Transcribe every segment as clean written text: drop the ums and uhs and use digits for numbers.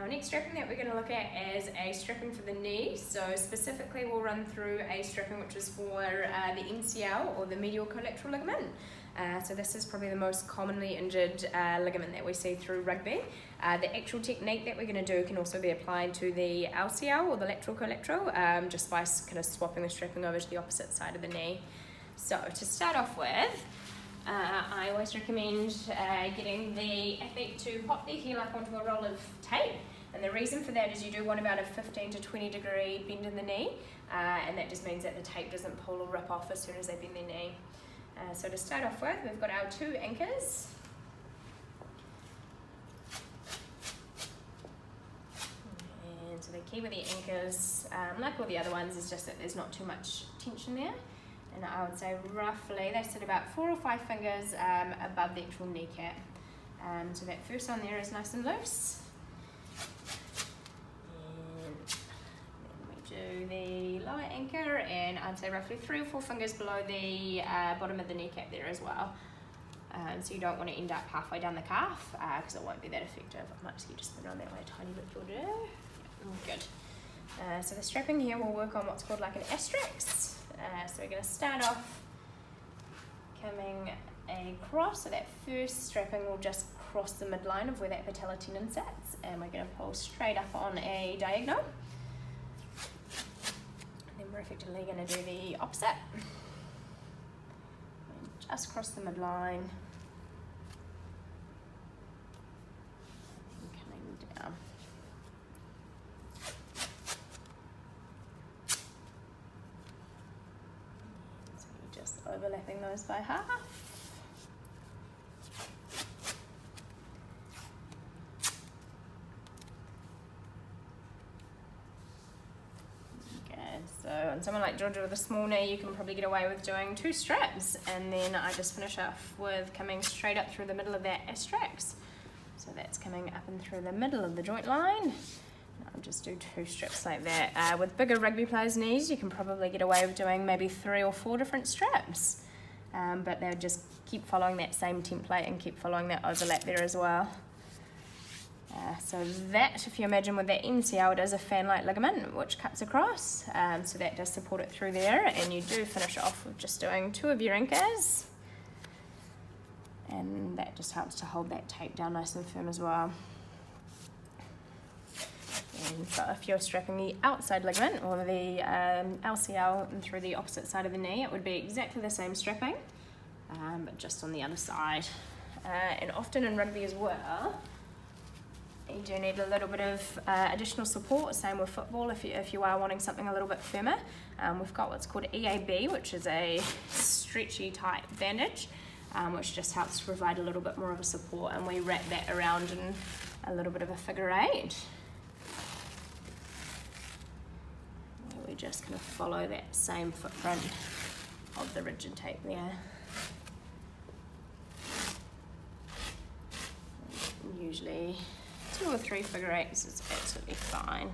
Our next strapping that we're going to look at is a strapping for the knee. So specifically we'll run through a strapping which is for the MCL or the medial collateral ligament. So this is probably the most commonly injured ligament that we see through rugby. The actual technique that we're going to do can also be applied to the LCL or the lateral collateral, just by kind of swapping the strapping over to the opposite side of the knee. So to start off with, I always recommend getting the athlete to pop their heel up onto a roll of tape, and the reason for that is you do want about a 15 to 20 degree bend in the knee, and that just means that the tape doesn't pull or rip off as soon as they bend their knee. So to start off with, we've got our 2 anchors. And so the key with the anchors, like all the other ones, is just that there's not too much tension there. And I would say roughly they sit about 4 or 5 fingers above the actual kneecap. So that first one there is nice and loose. And then we do the lower anchor, and I'd say roughly 3 or 4 fingers below the bottom of the kneecap there as well. So you don't want to end up halfway down the calf because it won't be that effective. I might just get you to spin around that way a tiny bit, Georgia. Good. So the strapping here will work on what's called like an astrax. So we're going to start off coming across, so that first strapping will just cross the midline of where that patella tendon sits, and we're going to pull straight up on a diagonal. And then we're effectively going to do the opposite. And just cross the midline. And coming down. Overlapping those by half. Okay, so on someone like Georgia with a small knee, you can probably get away with doing 2 straps, and then I just finish off with coming straight up through the middle of that astrax. So that's coming up and through the middle of the joint line. I'll just do 2 strips like that. With bigger rugby players' knees, you can probably get away with doing maybe 3 or 4 different straps, but they'll just keep following that same template and keep following that overlap there as well. So that, if you imagine with that MCL, it is a fan-like ligament which cuts across, so that does support it through there, and you do finish off with just doing 2 of your anchors, and that just helps to hold that tape down nice and firm as well. And so if you're strapping the outside ligament or the LCL and through the opposite side of the knee, it would be exactly the same strapping, but just on the other side. And often in rugby as well, you do need a little bit of additional support, same with football if you are wanting something a little bit firmer. We've got what's called EAB, which is a stretchy tight bandage, which just helps to provide a little bit more of a support, and we wrap that around in a little bit of a figure 8. We just kind of follow that same footprint of the rigid tape there. Usually 2 or 3 figure 8s is absolutely fine.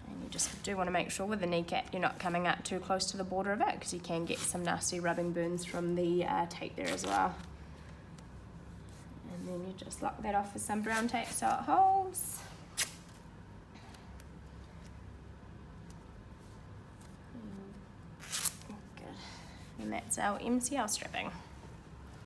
And you just do want to make sure with the kneecap you're not coming up too close to the border of it, because you can get some nasty rubbing burns from the tape there as well. And then you just lock that off with some brown tape so it holds. And that's our MCL strapping.